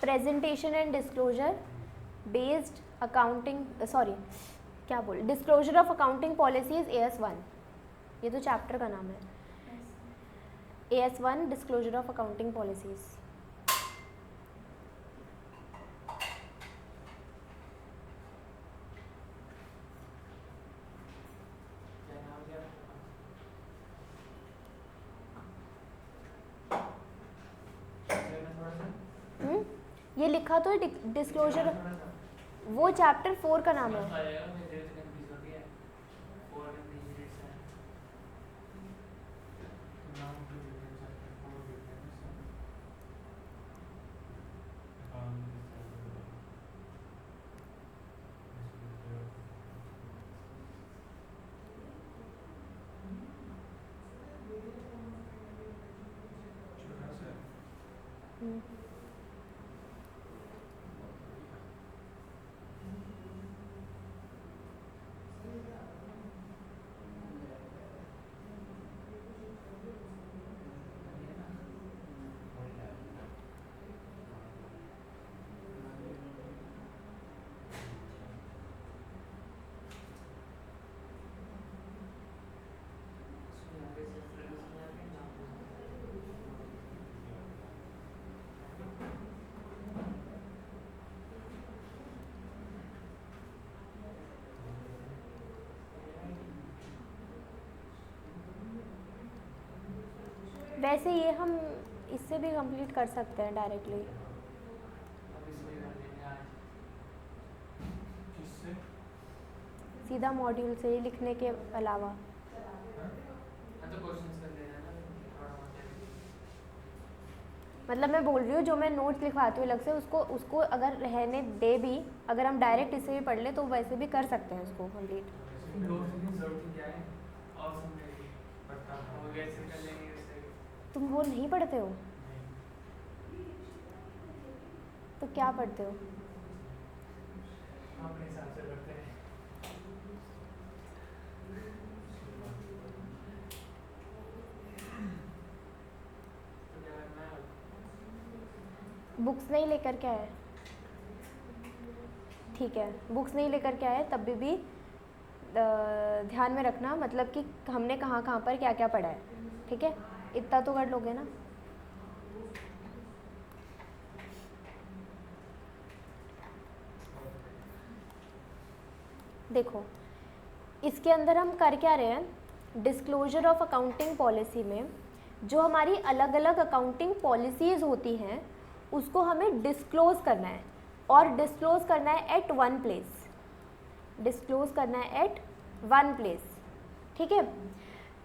Presentation and disclosure based accounting, sorry क्या बोल, disclosure of accounting policies AS1, ये तो चैप्टर का नाम है। AS1 disclosure of accounting policies. ये लिखा तो है डिस्क्लोजर, वो चैप्टर 4 का नाम है। वैसे ये हम इससे भी कंप्लीट कर सकते हैं डायरेक्टली, सीधा मॉड्यूल से ही लिखने के अलावा। मतलब मैं बोल रही हूँ जो मैं नोट्स लिखवाती हूँ अलग से, उसको अगर रहने दे भी, अगर हम डायरेक्ट इससे भी पढ़ ले तो वैसे भी कर सकते हैं उसको कंप्लीट। तुम वो नहीं पढ़ते हो तो क्या पढ़ते हो? अपने हिसाब से पढ़ते हैं। बुक्स नहीं लेकर के आए? ठीक है, बुक्स नहीं लेकर के आए तब भी ध्यान में रखना, मतलब कि हमने कहाँ कहाँ पर क्या क्या पढ़ा है, ठीक है? इतना तो कर लोगे ना? देखो इसके अंदर हम कर क्या रहे हैं, डिस्क्लोजर ऑफ अकाउंटिंग पॉलिसी में जो हमारी अलग अलग अकाउंटिंग पॉलिसीज़ होती हैं उसको हमें डिस्क्लोज करना है, और डिस्क्लोज करना है एट वन प्लेस, डिस्क्लोज करना है एट वन प्लेस, ठीक है?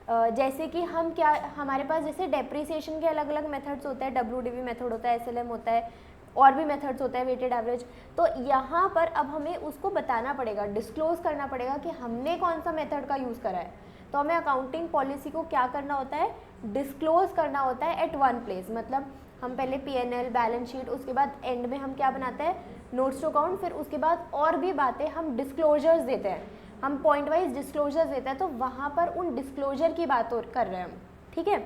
जैसे कि हम क्या, हमारे पास जैसे डेप्रिसिएशन के अलग अलग मेथड्स होते हैं, WDV मेथड होता है, SLM होता है, और भी मेथड्स होते हैं, वेटेड एवरेज। तो यहाँ पर अब हमें उसको बताना पड़ेगा, डिस्क्लोज करना पड़ेगा कि हमने कौन सा मेथड का यूज़ करा है। तो हमें अकाउंटिंग पॉलिसी को क्या करना होता है, डिस्क्लोज करना होता है एट वन प्लेस। मतलब हम पहले P&L, बैलेंस शीट, उसके बाद एंड में हम क्या बनाते हैं, नोट्स टू अकाउंट, फिर उसके बाद और भी बातें हम डिस्क्लोजर्स देते हैं, हम पॉइंट वाइज डिस्क्लोजर्स देते हैं। तो वहाँ पर उन डिस्क्लोजर की बात कर रहे हैं हम, ठीक है?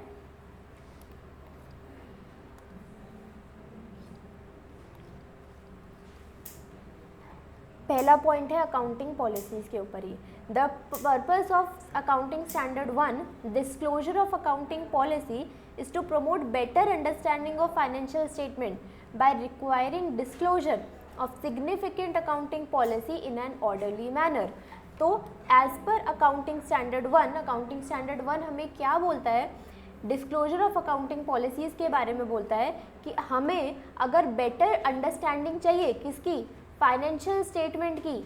पहला पॉइंट है अकाउंटिंग पॉलिसीज़ के ऊपर ही। The purpose of accounting standard 1 disclosure of accounting policy is to promote better understanding of financial statement by requiring disclosure of significant accounting policy in an orderly manner। तो as per accounting standard 1, accounting standard 1 हमें क्या बोलता है, disclosure of accounting policies के बारे में बोलता है कि हमें अगर बेटर अंडरस्टैंडिंग चाहिए किसकी, फाइनेंशियल स्टेटमेंट की,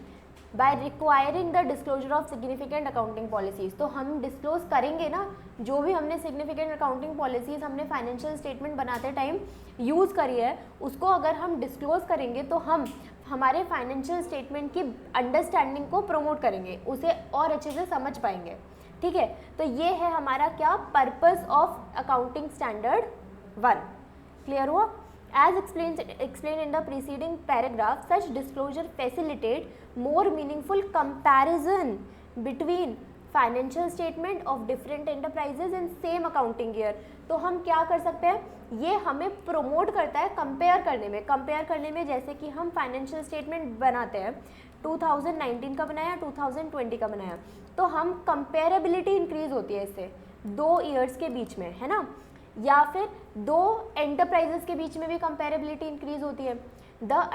by requiring the disclosure of significant accounting policies. तो हम डिस्क्लोज करेंगे ना जो भी हमने सिग्निफिकेंट अकाउंटिंग पॉलिसीज़ हमने फाइनेंशियल स्टेटमेंट बनाते टाइम यूज़ करी है, उसको अगर हम डिस्क्लोज करेंगे तो हम हमारे फाइनेंशियल स्टेटमेंट की अंडरस्टैंडिंग को प्रमोट करेंगे, उसे और अच्छे से समझ पाएंगे, ठीक है? तो ये है हमारा क्या, purpose of accounting standard 1। Clear हुआ? As explained in the preceding paragraph, such disclosure facilitate more meaningful comparison between financial statement of different enterprises in same accounting year. तो हम क्या कर सकते हैं, ये हमें प्रोमोट करता है कंपेयर करने में जैसे कि हम फाइनेंशियल स्टेटमेंट बनाते हैं 2019 का बनाया, 2020 का बनाया, तो हम कंपेरेबिलिटी इंक्रीज होती है इससे 2 ईयर्स के बीच में, है ना, या फिर 2 एंटरप्राइजेस के बीच में भी कंपेरेबिलिटी इंक्रीज होती है। The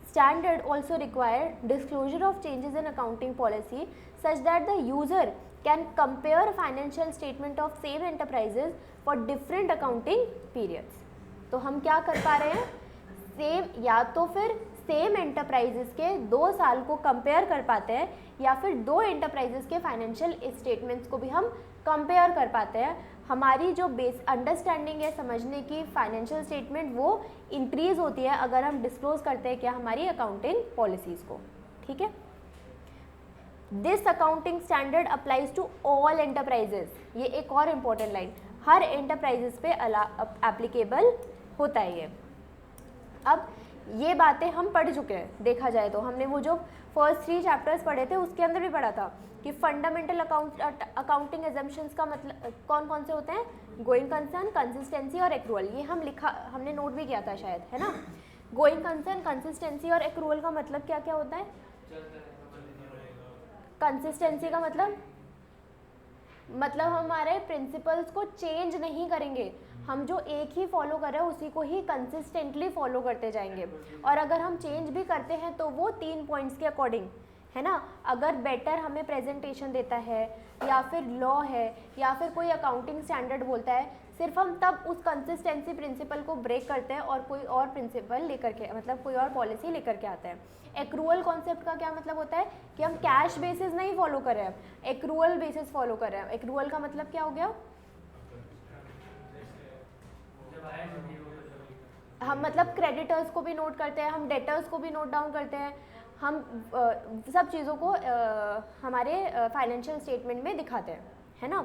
standard also require disclosure of changes in accounting policy such that the user can compare financial statement of same enterprises for different accounting periods। तो हम क्या कर पा रहे हैं, सेम या तो फिर सेम एंटरप्राइजेस के 2 साल को कंपेयर कर पाते हैं या फिर 2 एंटरप्राइजेस के फाइनेंशियल स्टेटमेंट्स को भी हम कंपेयर कर पाते हैं। हमारी जो बेस अंडरस्टैंडिंग है समझने की फाइनेंशियल स्टेटमेंट वो इंक्रीज होती है अगर हम डिस्क्लोज करते हैं क्या हमारी अकाउंटिंग पॉलिसीज को, ठीक है। This accounting standard applies to all enterprises, ये एक और इम्पोर्टेंट लाइन, हर एंटरप्राइजेस पे एप्लीकेबल होता है ये। अब ये बातें हम पढ़ चुके हैं, देखा जाए तो हमने वो जो फर्स्ट 3 चैप्टर्स पढ़े थे उसके अंदर भी पढ़ा था कि फंडामेंटल अकाउंटिंग एजम्पशंस का मतलब कौन कौन से होते हैं, गोइंग कंसर्न, कंसिस्टेंसी और एक्रूअल। ये हमने नोट भी किया था शायद, है ना। गोइंग कंसर्न, कंसिस्टेंसी और एक्रूअल का मतलब क्या क्या होता है। कंसिस्टेंसी का मतलब हमारे प्रिंसिपल्स को चेंज नहीं करेंगे, हम जो एक ही फॉलो कर रहे हैं उसी को ही कंसिस्टेंटली फॉलो करते जाएंगे। और अगर हम चेंज भी करते हैं तो वो 3 पॉइंट्स के अकॉर्डिंग, है ना। अगर बेटर हमें प्रेजेंटेशन देता है या फिर लॉ है या फिर कोई अकाउंटिंग स्टैंडर्ड बोलता है, सिर्फ हम तब उस कंसिस्टेंसी प्रिंसिपल को ब्रेक करते हैं और कोई और प्रिंसिपल लेकर के, मतलब कोई और पॉलिसी लेकर के आते हैं। एक्रूअल कॉन्सेप्ट का क्या मतलब होता है कि हम कैश बेसिस नहीं फॉलो कर रहे हैं, एक्रूअल बेसिस फॉलो कर रहे हैं। एक्रूअल का मतलब क्या हो गया, हम मतलब क्रेडिटर्स को भी नोट करते हैं, हम डेटर्स को भी नोट डाउन करते हैं, हम सब चीज़ों को हमारे फाइनेंशियल स्टेटमेंट में दिखाते हैं, है ना।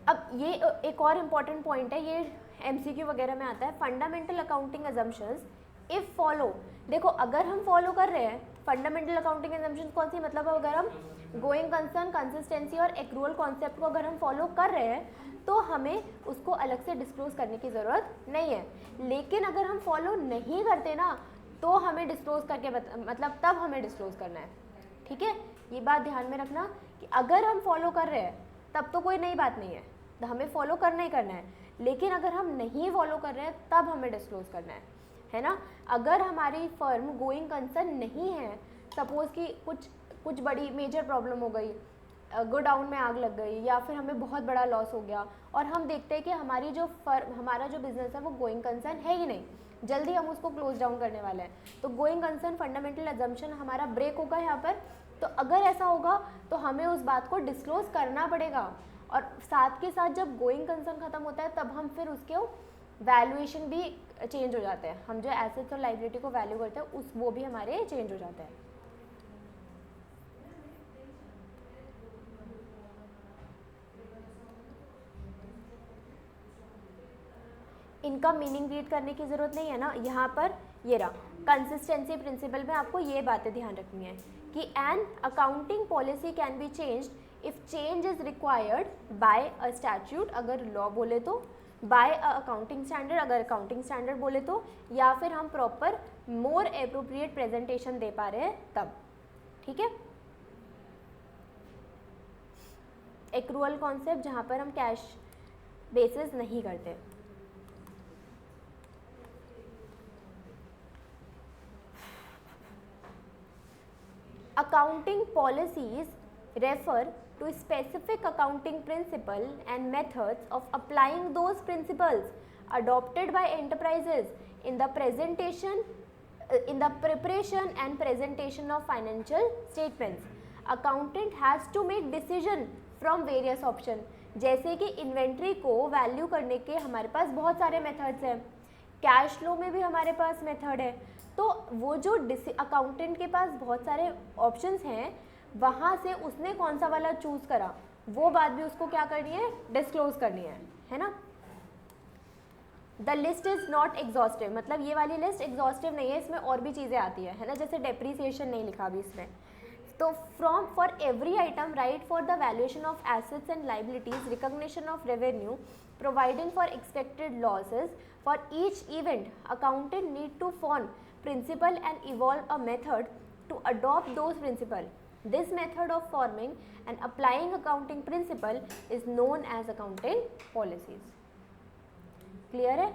अब ये एक और इम्पॉर्टेंट पॉइंट है, ये एमसीक्यू वगैरह में आता है, fundamental accounting assumptions if follow. देखो अगर हम फॉलो कर रहे हैं फंडामेंटल अकाउंटिंग अजम्पशंस कौन सी, मतलब अगर हम गोइंग कंसर्न, कंसिस्टेंसी और एक्रूअल कॉन्सेप्ट को अगर हम फॉलो कर रहे हैं तो हमें उसको अलग से डिस्क्लोज करने की ज़रूरत नहीं है। लेकिन अगर हम फॉलो नहीं करते ना तो हमें डिस्क्लोज करके मतलब तब हमें डिस्क्लोज करना है, ठीक है। ये बात ध्यान में रखना कि अगर हम फॉलो कर रहे हैं तब तो कोई नई बात नहीं है, तो हमें फॉलो करना ही करना है। लेकिन अगर हम नहीं फॉलो कर रहे हैं तब हमें डिस्क्लोज करना है ना। अगर हमारी फर्म गोइंग कंसर्न नहीं है, सपोज कि कुछ बड़ी मेजर प्रॉब्लम हो गई, गोडाउन में आग लग गई या फिर हमें बहुत बड़ा लॉस हो गया और हम देखते हैं कि हमारा जो बिजनेस है वो गोइंग कंसर्न है ही नहीं, जल्दी हम उसको क्लोज डाउन करने वाले हैं, तो गोइंग कंसर्न फंडामेंटल अजम्पशन हमारा ब्रेक होगा यहाँ पर। तो अगर ऐसा होगा तो हमें उस बात को डिस्क्लोज करना पड़ेगा। और साथ के साथ जब गोइंग कंसर्न खत्म होता है तब हम फिर उसके वैल्यूएशन भी चेंज हो जाते हैं, हम जो एसेट्स और लायबिलिटी को वैल्यू करते हैं वो भी हमारे चेंज हो जाते हैं। इनका मीनिंग रीड करने की ज़रूरत नहीं है ना, यहाँ पर ये रहा कंसिस्टेंसी प्रिंसिपल में आपको ये बातें ध्यान रखनी है कि an accounting policy can be changed if change is required by a statute, अगर लॉ बोले तो, बाय अ अकाउंटिंग स्टैंडर्ड अगर अकाउंटिंग स्टैंडर्ड बोले तो, या फिर हम प्रॉपर मोर एप्रोप्रिएट प्रेजेंटेशन दे पा रहे हैं तब, ठीक है। एक्रूअल कॉन्सेप्ट जहाँ पर हम कैश बेसिस नहीं करते। Accounting policies refer to specific accounting principle and methods of applying those principles adopted by enterprises in the preparation and presentation of financial statements. Accountant has to make decision from various options. जैसे कि inventory को value करने के हमारे पास बहुत सारे methods हैं, cash flow में भी हमारे पास मेथड है, तो वो जो अकाउंटेंट के पास बहुत सारे ऑप्शंस हैं वहाँ से उसने कौन सा वाला चूज़ करा वो बात भी उसको क्या करनी है, डिस्क्लोज करनी है ना। The list is not exhaustive, मतलब ये वाली लिस्ट एग्जॉस्टिव नहीं है, इसमें और भी चीज़ें आती है ना, जैसे डेप्रीसिएशन नहीं लिखा अभी इसमें, तो from for every item right for the valuation of assets and liabilities, recognition of revenue, providing for expected losses. For each event, accountant need to form principle and evolve a method to adopt those principle. This method of forming and applying accounting principle is known as accounting policies. Clear है?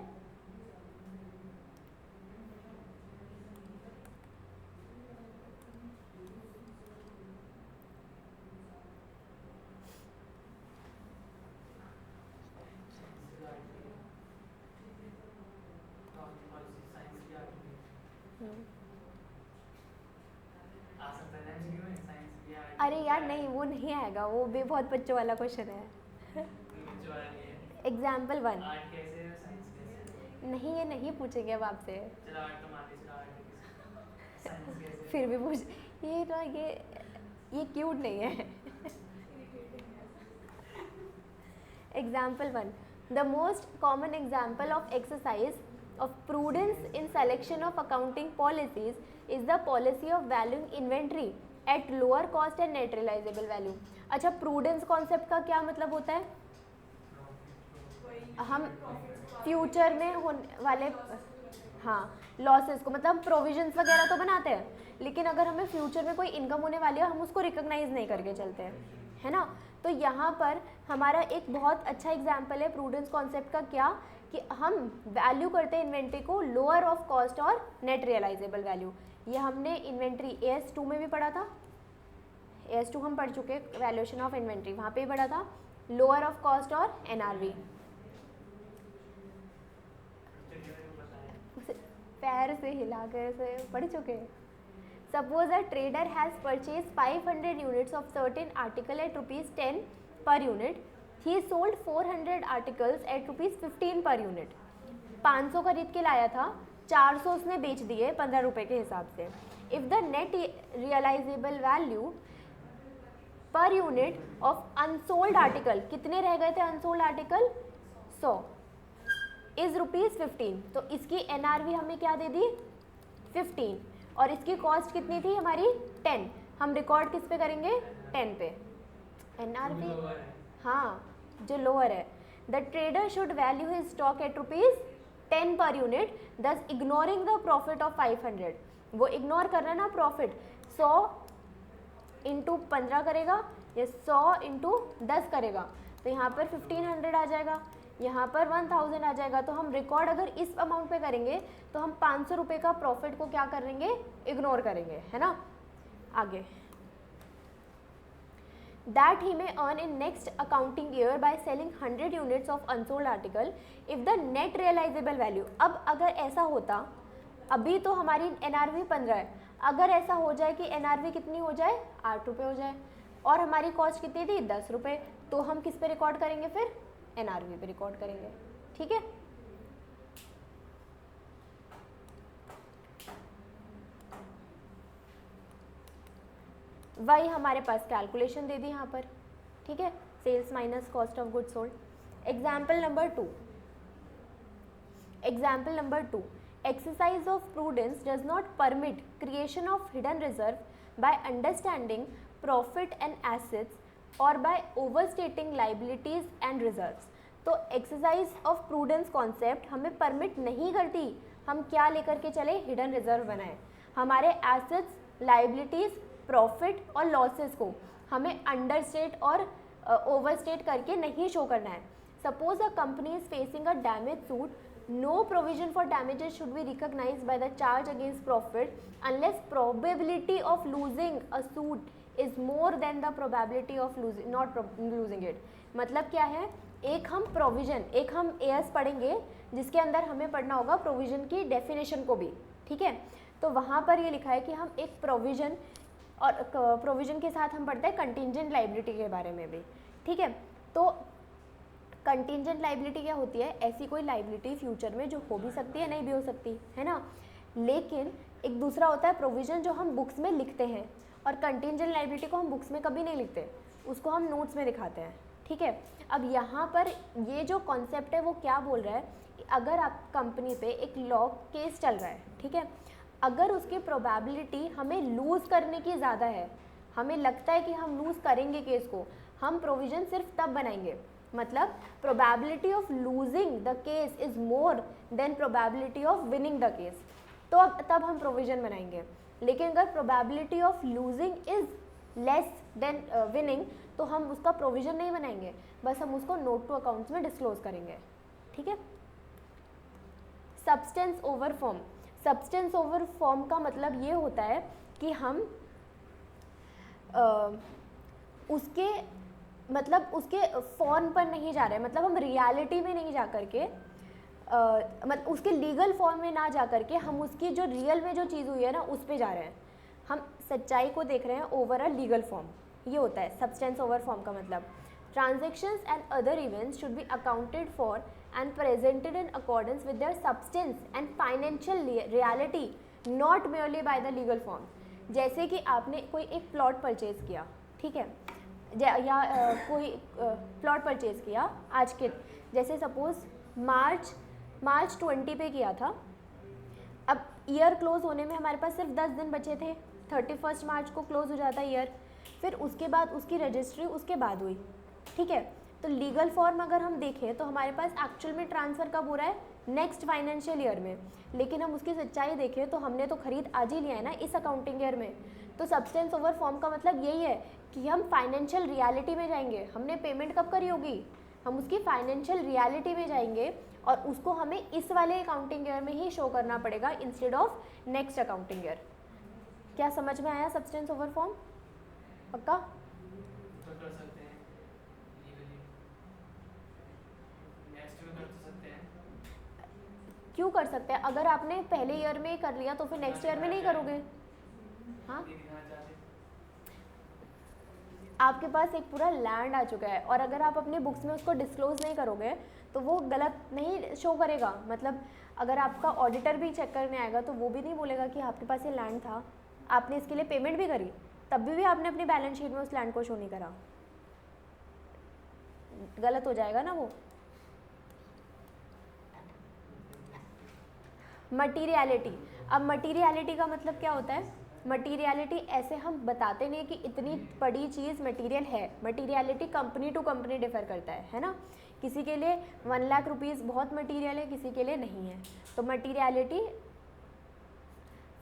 अरे यार नहीं, वो नहीं आएगा, वो भी बहुत बच्चों वाला क्वेश्चन है। एग्जाम्पल 1 नहीं, ये नहीं पूछेंगे अब आपसे। फिर भी पूछ, ये ना ये क्यूट नहीं है। Example 1, the most common example of exercise of prudence in selection of accounting policies is the policy of valuing inventory at lower cost and net realizable value. अच्छा, prudence concept का क्या मतलब होता है? हम फ्यूचर में होने वाले हाँ लॉसेस को, मतलब प्रोविजंस वगैरह तो बनाते हैं, लेकिन अगर हमें फ्यूचर में कोई इनकम होने वाली है हम उसको रिकॉग्नाइज नहीं करके चलते हैं, है ना। तो यहाँ पर हमारा एक बहुत अच्छा एग्जाम्पल है प्रूडेंस कॉन्सेप्ट का, क्या कि हम वैल्यू करते हैं इन्वेंट्री को लोअर ऑफ कॉस्ट और नेट रियलाइजेबल वैल्यू। ये हमने इन्वेंट्री AS2 में भी पढ़ा था, AS2 हम पढ़ चुके, वैल्यूएशन ऑफ इन्वेंट्री वहाँ पे भी पढ़ा था, लोअर ऑफ कॉस्ट और NRV। पैर से हिला कर से पढ़ चुके हैं। Suppose a trader has purchase 500 units of certain article at ₹10 per unit, he sold 400 articles at ₹15 per unit. 500 खरीद के लाया था, 400 उसने बेच दिए 15 रुपये के हिसाब से। If the net realisable value per unit of unsold article, कितने रह गए थे अनसोल्ड आर्टिकल? 100 इज़ ₹15। तो इसकी NRV हमें क्या दे दी? 15, और इसकी कॉस्ट कितनी थी हमारी? 10। हम रिकॉर्ड किस पे करेंगे? 10 पे। NRV हाँ जो लोअर है। The trader should value his stock at ₹10 per unit, दस इग्नोरिंग द प्रॉफिट ऑफ 500। वो इग्नोर कर रहा है ना प्रॉफिट, 100 इंटू 15 करेगा या 100 इंटू 10 करेगा, तो यहाँ पर 1500 आ जाएगा, यहाँ पर 1000 आ जाएगा। तो हम रिकॉर्ड अगर इस अमाउंट पे करेंगे तो हम 500 रुपये का प्रॉफिट को क्या करेंगे? इग्नोर करेंगे, है ना। आगे, that he may earn in next accounting year by selling 100 units of unsold article if the net realizable value। अब अगर ऐसा होता, अभी तो हमारी NRV 15 है, अगर ऐसा हो जाए कि NRV कितनी हो जाए? 8 रुपये हो जाए, और हमारी कॉस्ट कितनी थी? 10 रुपये, तो हम किस पे रिकॉर्ड करेंगे? फिर NRV पे रिकॉर्ड करेंगे, ठीक है। वही हमारे पास कैलकुलेशन दे दी यहाँ पर, ठीक है, sales minus cost of goods sold. Example number 2, example number 2, exercise of prudence does not permit creation of hidden reserve by understanding profit and assets or by overstating liabilities and reserves। तो exercise of prudence concept हमें permit नहीं करती हम क्या लेकर के चले? hidden reserve बनाएं। हमारे assets, liabilities, profit और losses को हमें understate और overstate करके नहीं show करना है। Suppose a company is facing a damage suit, no provision for damages should be recognized by the charge against profit unless probability of losing a suit is more than the probability of losing not losing it। मतलब क्या है? एक हम provision, एक हम AS पढ़ेंगे जिसके अंदर हमें पढ़ना होगा प्रोविजन की डेफिनेशन को भी, ठीक है। तो वहाँ पर ये लिखा है कि हम एक प्रोविजन और प्रोविजन के साथ हम पढ़ते हैं कंटिंजेंट लाइबिलिटी के बारे में भी, ठीक है। तो कंटिंजेंट लाइबिलिटी क्या होती है? ऐसी कोई लाइबिलिटी फ्यूचर में जो हो भी सकती है, नहीं भी हो सकती, है ना। लेकिन एक दूसरा होता है प्रोविजन जो हम बुक्स में लिखते हैं, और कंटिंजेंट लाइबिलिटी को हम बुक्स में कभी नहीं लिखते, उसको हम नोट्स में दिखाते हैं, ठीक है। अब यहाँ पर ये जो कॉन्सेप्ट है वो क्या बोल रहा है कि अगर आप कंपनी पे एक लॉ केस चल रहा है, ठीक है, अगर उसकी प्रोबेबिलिटी हमें लूज़ करने की ज़्यादा है, हमें लगता है कि हम लूज़ करेंगे केस को, हम प्रोविज़न सिर्फ तब बनाएंगे, मतलब probability of losing the case is more than probability of winning the case, तो अब तब हम प्रोविज़न बनाएंगे। लेकिन अगर probability of losing is less than winning तो हम उसका प्रोविज़न नहीं बनाएंगे, बस हम उसको नोट टू अकाउंट्स में डिस्क्लोज करेंगे। ठीक है। Substance over form, substance over form का मतलब ये होता है कि हम उसके मतलब उसके फॉर्म पर नहीं जा रहे हैं, मतलब हम रियलिटी में नहीं जा करके मतलब उसके लीगल फॉर्म में ना जा करके हम उसकी जो रियल में जो चीज़ हुई है ना उस पे जा रहे हैं, हम सच्चाई को देख रहे हैं ओवर अ लीगल फॉर्म, ये होता है सब्सटेंस ओवर फॉर्म का मतलब। Transactions and other events should be accounted for and presented in accordance with their substance and financial reality, not merely by the legal form। जैसे कि आपने कोई एक प्लॉट परचेज किया, ठीक है, या कोई प्लॉट परचेज किया आज के, जैसे सपोज मार्च 20 पे किया था, अब ईयर क्लोज होने में हमारे पास सिर्फ 10 दिन बचे थे, 31 मार्च को क्लोज हो जाता है ईयर, फिर उसके बाद उसकी रजिस्ट्री उसके बाद हुई, ठीक है। तो लीगल फॉर्म अगर हम देखें तो हमारे पास एक्चुअल में ट्रांसफ़र कब हो रहा है, नेक्स्ट फाइनेंशियल ईयर में, लेकिन हम उसकी सच्चाई देखें तो हमने तो खरीद आज ही लिया है ना इस अकाउंटिंग ईयर में। तो सब्सटेंस ओवर फॉर्म का मतलब यही है कि हम फाइनेंशियल रियलिटी में जाएंगे, हमने पेमेंट कब करी होगी, हम उसकी फाइनेंशियल रियलिटी में जाएंगे और उसको हमें इस वाले अकाउंटिंग ईयर में ही शो करना पड़ेगा instead of next accounting year. क्या समझ में आया सब्सटेंस ओवर फॉर्म? पक्का? क्यों कर सकते हैं? अगर आपने पहले ईयर में कर लिया तो फिर नेक्स्ट ईयर में नहीं करोगे। हाँ, आपके पास एक पूरा लैंड आ चुका है और अगर आप अपनी बुक्स में उसको डिस्क्लोज नहीं करोगे तो वो गलत नहीं शो करेगा, मतलब अगर आपका ऑडिटर भी चेक करने आएगा तो वो भी नहीं बोलेगा कि आपके पास ये लैंड था, आपने इसके लिए पेमेंट भी करी, तब भी आपने अपनी बैलेंस शीट में उस लैंड को शो नहीं करा, गलत हो जाएगा ना वो। मटीरियलिटी, अब मटीरियलिटी का मतलब क्या होता है? मटीरियलिटी ऐसे हम बताते नहीं कि इतनी बड़ी चीज़ मटीरियल है, materiality company to company differ करता है ना, किसी के लिए 1 लाख रुपीज़ बहुत मटीरियल है, किसी के लिए नहीं है। तो materiality,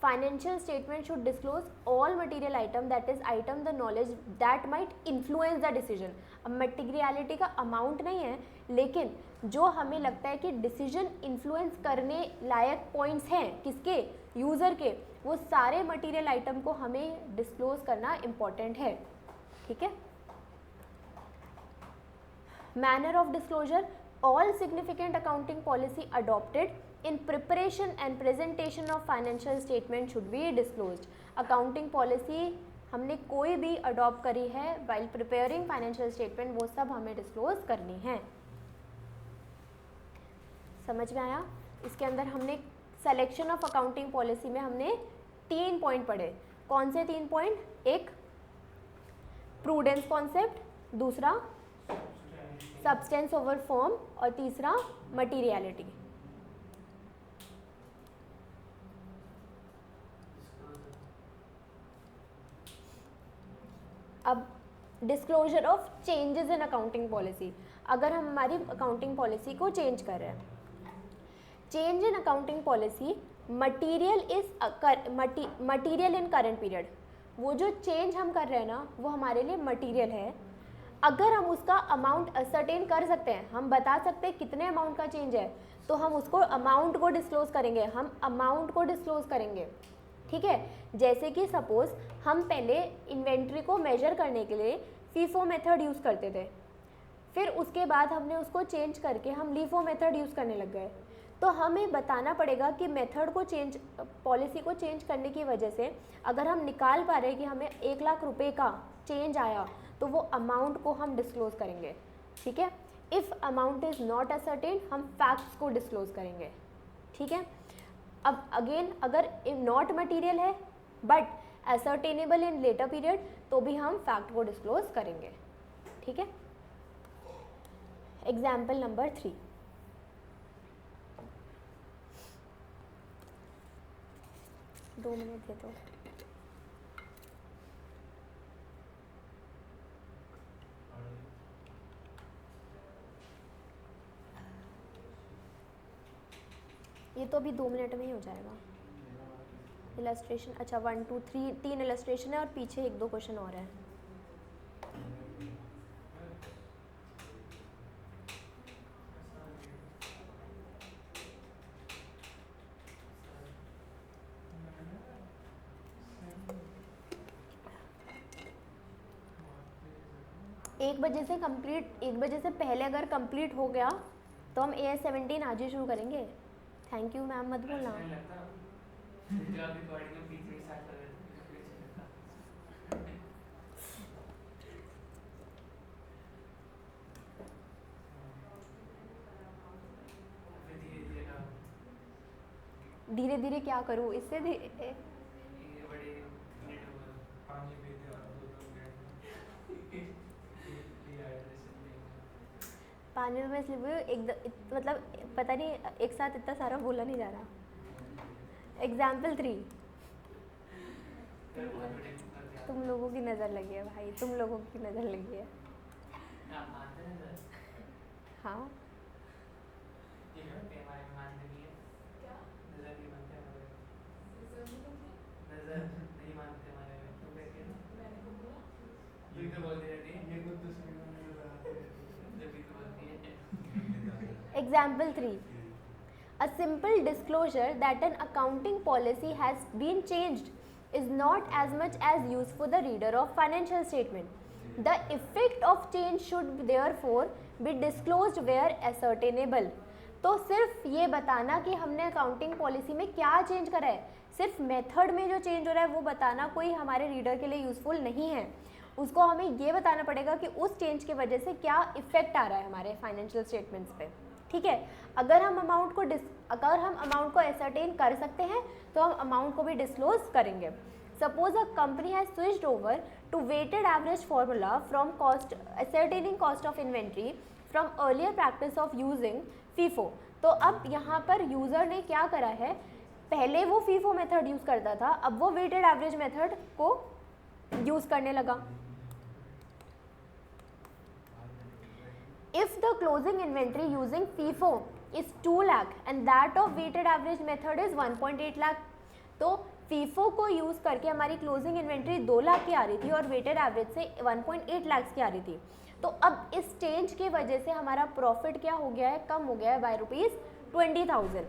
financial statement should disclose all material item that is item the knowledge that might influence the decision. अब मटीरियलिटी का अमाउंट नहीं है, लेकिन जो हमें लगता है कि डिसीजन इन्फ्लुएंस करने लायक पॉइंट्स हैं किसके, यूज़र के, वो सारे मटेरियल आइटम को हमें डिस्क्लोज करना इम्पॉर्टेंट है। ठीक है। Manner of disclosure, all significant accounting policy adopted in preparation and presentation of financial statement should be disclosed। accounting policy हमने कोई भी अडॉप्ट करी है while preparing financial statement वो सब हमें डिस्क्लोज करनी है। समझ में आया? इसके अंदर हमने सिलेक्शन ऑफ अकाउंटिंग पॉलिसी में हमने 3 पॉइंट पढ़े। कौन से 3 पॉइंट? एक प्रूडेंस कॉन्सेप्ट, दूसरा सब्सटेंस ओवर फॉर्म और तीसरा मटीरियलिटी। अब disclosure of changes in accounting policy, अगर हम हमारी अकाउंटिंग पॉलिसी को चेंज कर रहे हैं, change in accounting policy, material in current period, वो जो चेंज हम कर रहे हैं ना वो हमारे लिए मटीरियल है। अगर हम उसका अमाउंट असर्टेन कर सकते हैं, हम बता सकते हैं कितने अमाउंट का चेंज है, तो हम उसको अमाउंट को डिस्क्लोज करेंगे, हम अमाउंट को डिस्क्लोज करेंगे। ठीक है। जैसे कि सपोज हम पहले इन्वेंट्री को मेजर करने के लिए फीफो मेथड यूज़ करते थे, फिर उसके बाद हमने उसको चेंज करके हम लीफो मेथड यूज़ करने लग गए, तो हमें बताना पड़ेगा कि मेथड को चेंज, पॉलिसी को चेंज करने की वजह से अगर हम निकाल पा रहे हैं कि हमें 1 लाख रुपए का चेंज आया तो वो अमाउंट को हम डिस्क्लोज करेंगे। ठीक है। If amount is not ascertain हम फैक्ट्स को डिस्क्लोज करेंगे। ठीक है। अब अगेन अगर नॉट मटीरियल है but ascertainable in letter period तो भी हम फैक्ट को डिस्क्लोज करेंगे। ठीक है। एग्जाम्पल नंबर 3, दो मिनट दे दो। ये तो अभी 2 मिनट में ही हो जाएगा। इलस्ट्रेशन, अच्छा 1 2 3 3 इलस्ट्रेशन है और पीछे 1-2 क्वेश्चन और है। एक बजे से पहले अगर कंप्लीट हो गया तो हम AS 17 आज ही शुरू करेंगे। थैंक यू मैम, मत बोलना। धीरे धीरे क्या करूँ इससे पानी में इसलिए मतलब पता नहीं एक साथ इतना सारा बोला नहीं जा रहा। एग्जाम्पल 3, तुम लोगों की नज़र लगी है भाई, तुम लोगों की नज़र लगी है। हाँ Example 3. A simple disclosure that an accounting policy has been changed is not as much as use for the reader of financial statement. The effect of change should therefore be disclosed where ascertainable. तो सिर्फ ये बताना कि हमने accounting policy में क्या change करा है, सिर्फ मेथड में जो चेंज हो रहा है वो बताना कोई हमारे रीडर के लिए यूज़फुल नहीं है। उसको हमें ये बताना पड़ेगा कि उस चेंज की वजह से क्या इफेक्ट आ रहा है हमारे फाइनेंशियल स्टेटमेंट्स पे। ठीक है, अगर हम अमाउंट को एसरटेन कर सकते हैं तो हम अमाउंट को भी डिस्क्लोज करेंगे। Suppose a company has switched over to weighted average formula from cost ascertaining cost of inventory from earlier practice of using FIFO. तो अब यहाँ पर यूज़र ने क्या करा है, पहले वो फीफो मेथड यूज़ करता था, अब वो वेटेड एवरेज मेथड को यूज़ करने लगा। If the closing inventory using FIFO is 2 lakh and that of weighted average method is 1.8 lakh, तो FIFO को यूज़ करके हमारी क्लोजिंग इन्वेंट्री 2 लाख की आ रही थी और वेटेड एवरेज से 1.8 लाख की आ रही थी। तो अब इस चेंज की वजह से हमारा प्रॉफिट क्या हो गया है, कम हो गया है बाय ₹20,000।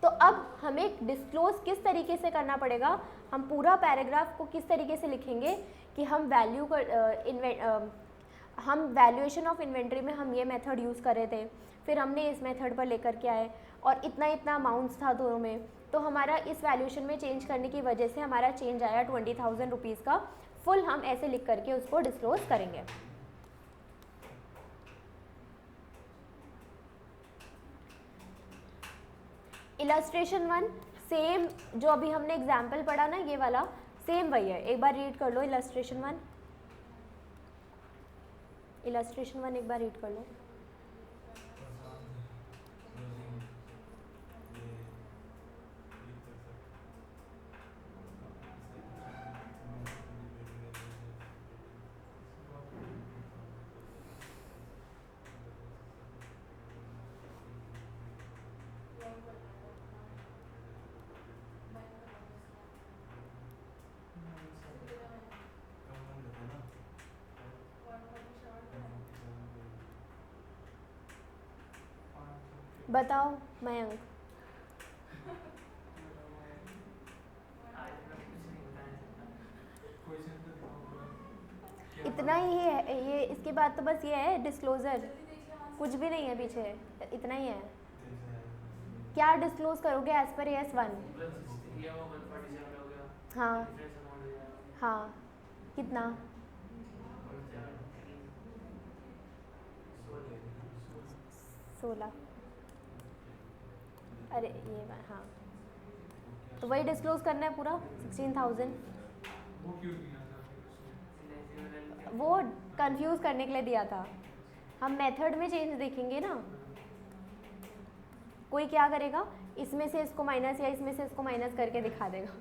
तो अब हमें डिस्क्लोज किस तरीके से करना पड़ेगा, हम पूरा पैराग्राफ को किस तरीके से लिखेंगे कि हम वैल्यूएशन ऑफ इन्वेंट्री में हम ये मेथड यूज़ कर रहे थे, फिर हमने इस मेथड पर लेकर के आए और इतना इतना अमाउंट्स था दोनों में, तो हमारा इस वैल्यूएशन में चेंज करने की वजह से हमारा चेंज आया 20,000 रुपीज़ का। फुल हम ऐसे लिख करके उसको डिस्क्लोज करेंगे। इलस्ट्रेशन 1 सेम जो अभी हमने एग्जाम्पल पढ़ा ना, ये वाला सेम वही है, एक बार रीड कर लो इलस्ट्रेशन 1। इलस्ट्रेशन 1 एक बार रीड कर लो। बताओ मयंक। इतना ही है ये, इसके बाद तो बस ये है डिस्क्लोजर, कुछ भी नहीं है पीछे, इतना ही है। क्या डिस्क्लोज करोगे एज पर AS 1? हाँ हाँ, कितना? 16। अरे ये हाँ, तो वही डिस्क्लोज करना है पूरा 16,000। वो कंफ्यूज करने के लिए दिया था, हम मेथड में चेंज देखेंगे ना। कोई क्या करेगा, इसमें से इसको माइनस या इसमें से इसको माइनस करके दिखा देगा।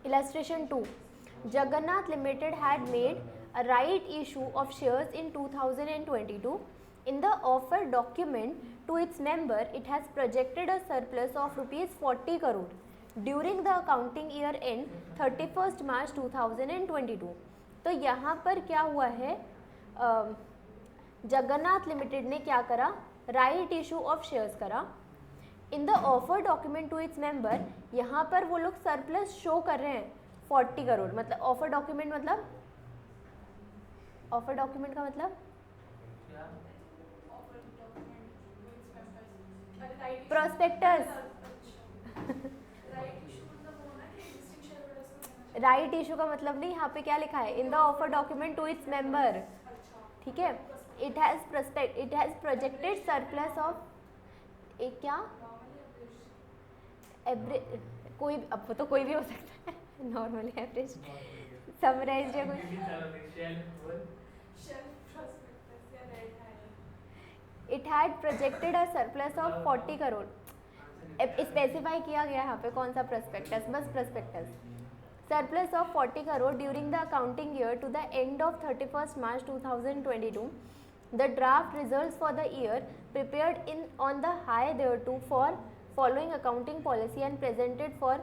Illustration 2. Jagannath Limited had made a right issue of shares in 2022. In the offer document to its member, it has projected a surplus of rupees 40 crore during the accounting year end 31st March 2022. तो यहाँ पर क्या हुआ है, Jagannath limited ने क्या करा, right issue of shares करा. In the offer document to its member, यहाँ पर वो लोग सरप्लस शो कर रहे हैं 40 करोड़. मतलब ऑफर डॉक्यूमेंट मतलब, ऑफर डॉक्यूमेंट का मतलब प्रोस्पेक्टस. राइट इशू का मतलब नहीं, यहाँ पे क्या लिखा है, in the offer document to its member. ठीक है, it has projected surplus of एक क्या कोई, अब तो कोई भी हो सकता है, नॉर्मली एवरेज समराइज या कोई. It had projected a surplus of 40 crore. Specify किया गया यहाँ पे कौन सा प्रोस्पेक्टस, बस prospectus. Surplus of 40 crore during the accounting year to the end of 31st March 2022. The draft results for the year prepared in on the high thereto for following accounting policy and presented for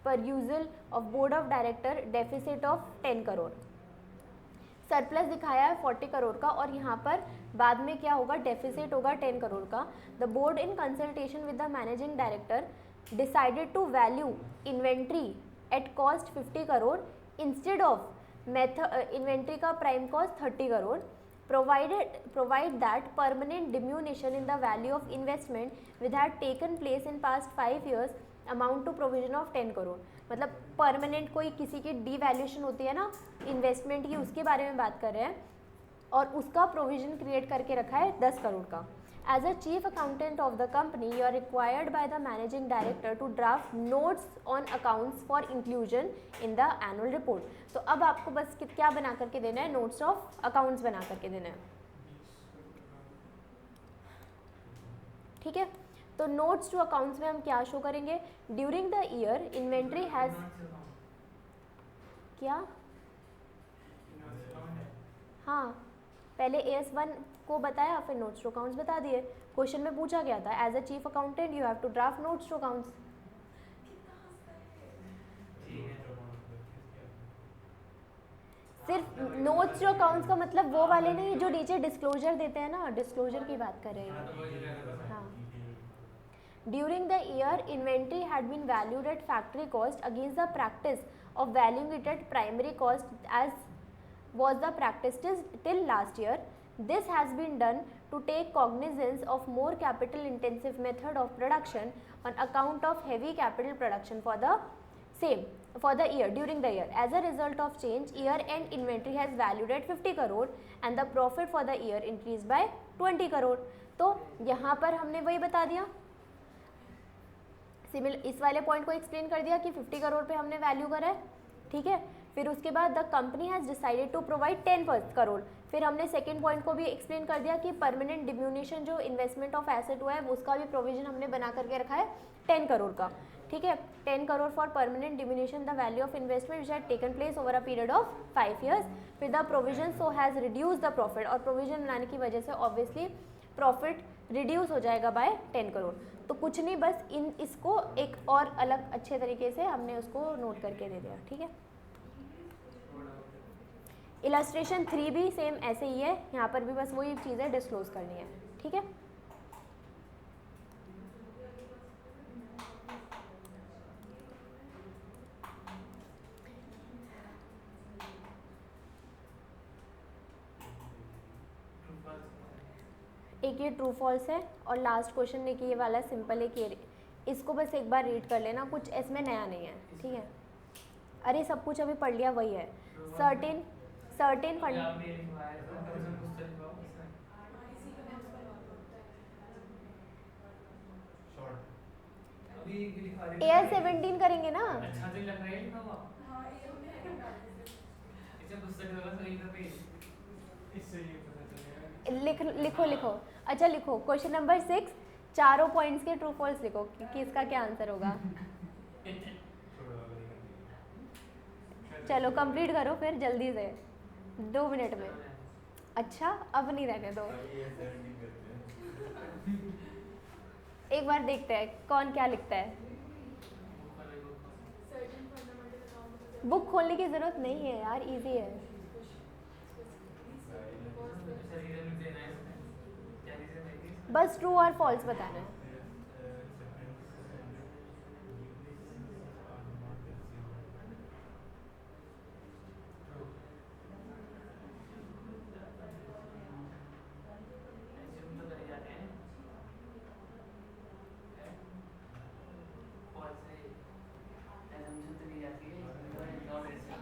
perusal of board of director, deficit of 10 crore. Surplus दिखाया है 40 करोड़ का और यहाँ पर बाद में क्या होगा, डेफिसिट होगा 10 करोड़ का. The board in consultation with the managing director decided to value inventory at cost 50 crore instead of inventory का prime cost 30 crore. Provide that permanent diminution in the value of investment which had taken place in past 5 years amount to provision of 10 crore. मतलब permanent कोई किसी की डीवैल्यूशन होती है ना investment की, उसके बारे में बात कर रहे हैं और उसका प्रोविजन क्रिएट करके रखा है 10 करोड़ का. As a chief accountant of the company, you are required by the managing director to draft notes on accounts for inclusion in the annual report. तो अब आपको बस क्या बना करके देना है, नोट्स ऑफ अकाउंट्स बना करके देना है. ठीक है, तो नोट्स टू अकाउंट्स में हम क्या शो करेंगे, during the year inventory has क्या, हाँ पहले AS1 को बताया फिर नोट्स टू अकाउंट्स बता दिए. क्वेश्चन में पूछा गया था as a chief accountant you have to draft notes to accounts. सिर्फ नोट्स टू अकाउंट्स का मतलब वो वाले नहीं जो नीचे डिस्क्लोजर देते हैं ना, डिस्क्लोजर की बात कर रहे हैं. हाँ, during the year inventory had been valued at factory cost against the practice of valuing it at primary cost as was the practice till last year. This has been done to take cognizance of more capital intensive method of production on account of heavy capital production for the same for the year during the year. As a result of change, year end inventory has valued at 50 crore and the profit for the year increased by 20 crore. तो यहाँ पर हमने वही बता दिया, इस वाले point को एक्सप्लेन कर दिया कि 50 करोड़ पे हमने वैल्यू करा है. ठीक है, फिर उसके बाद the company has decided to provide 10 crore. फिर हमने सेकंड पॉइंट को भी एक्सप्लेन कर दिया कि परमानेंट डिम्यूनेशन जो इन्वेस्टमेंट ऑफ एसेट हुआ है उसका भी प्रोविजन हमने बना करके रखा है 10 करोड़ का. ठीक है, 10 crore for permanent diminution the value of investment which had taken place over a period of 5 years. फिर the provision so has reduce the profit, और प्रोविजन बनाने की वजह से ऑब्वियसली प्रॉफिट रिड्यूस हो जाएगा बाय 10 करोड़. तो कुछ नहीं, बस इसको एक और अलग अच्छे तरीके से हमने उसको नोट करके दे दिया. ठीक है, इलस्ट्रेशन 3 भी सेम ऐसे ही है, यहाँ पर भी बस वही चीज़ें डिस्क्लोज करनी है. ठीक है, एक ये ट्रू फॉल्स है और लास्ट क्वेश्चन ने कि ये वाला सिंपल है कि इसको बस एक बार रीड कर लेना, कुछ इसमें नया नहीं है. ठीक है, अरे सब कुछ अभी पढ़ लिया, वही है. सर्टेन AS17 करेंगे ना. लिखो. अच्छा लिखो क्वेश्चन नंबर 6, चारों पॉइंट्स के ट्रू फॉल्स लिखो कि इसका क्या आंसर होगा. चलो कंप्लीट करो फिर जल्दी से, 2 मिनट में। अच्छा अब नहीं रहने दो, एक बार देखते हैं कौन क्या लिखता है। बुक खोलने की जरूरत नहीं है यार, इजी है। बस ट्रू और फॉल्स बताना है।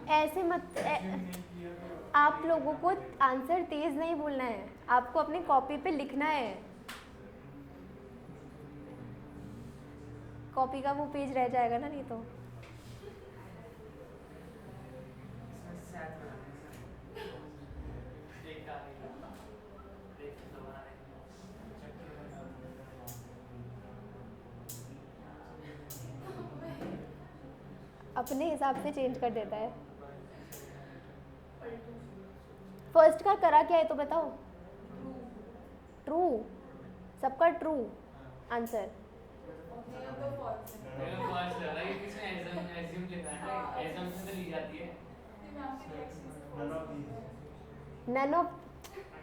ऐसे मत आप लोगों को आंसर तेज नहीं बोलना है, आपको अपनी कॉपी पे लिखना है। कॉपी का वो पेज रह जाएगा ना नहीं तो। अपने हिसाब से चेंज कर देता है। फर्स्ट का करा क्या है तो बताओ। ट्रू, सबका ट्रू आंसर। नन ऑफ,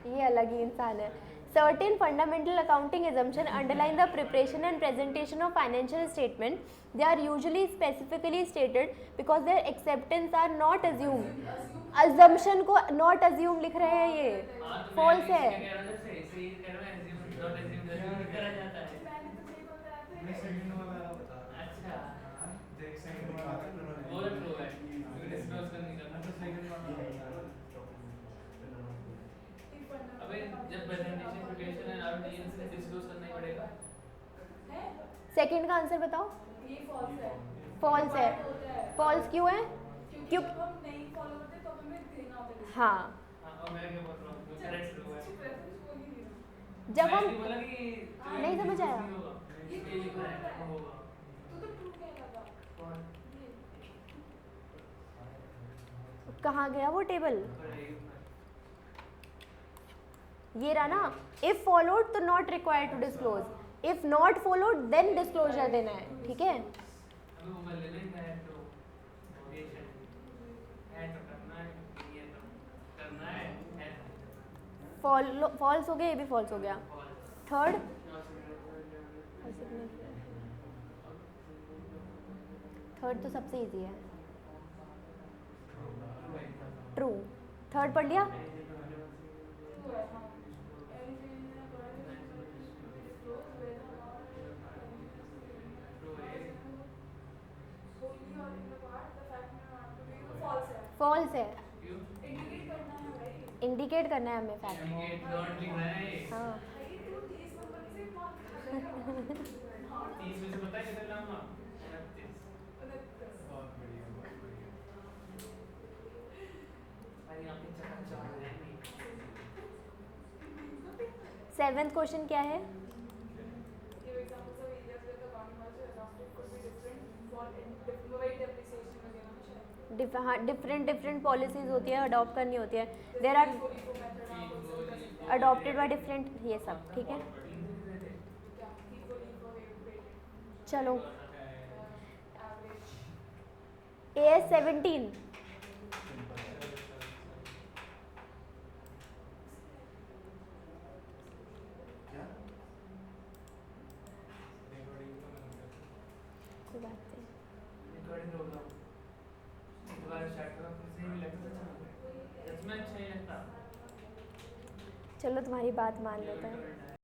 ये अलग ही इंसान है। Certain fundamental accounting assumptions underline the preparation and presentation of financial statement. They are usually specifically stated because their acceptance are not assumed. Assumption को not assume लिख रहे हैं, ये false है। सेकंड का आंसर बताओ। फॉल्स है। फॉल्स क्यों है? क्योंकि हम नहीं फॉलो करते तो हमें देना होता है। हाँ, जब हम नहीं समझ आया कहाँ गया वो टेबल? ये रहा ना, इफ फॉलोड तो not required to disclose, if not followed then disclosure देना है, ठीक है। फॉल्स हो गया, ये भी फॉल्स हो गया। थर्ड, थर्ड तो सबसे इजी है, ट्रू। थर्ड पढ़ लिया। फॉल्स है, इंडिकेट करना है हमें फैक्ट। हाँ सेवेंथ क्वेश्चन क्या है? डिफरेंट पॉलिसीज होती है, अडॉप्ट करनी होती है, there are adopted by different, ये सब ठीक है। चलो AS 17 कोई बात नहीं, चलो तुम्हारी बात मान लेते हैं।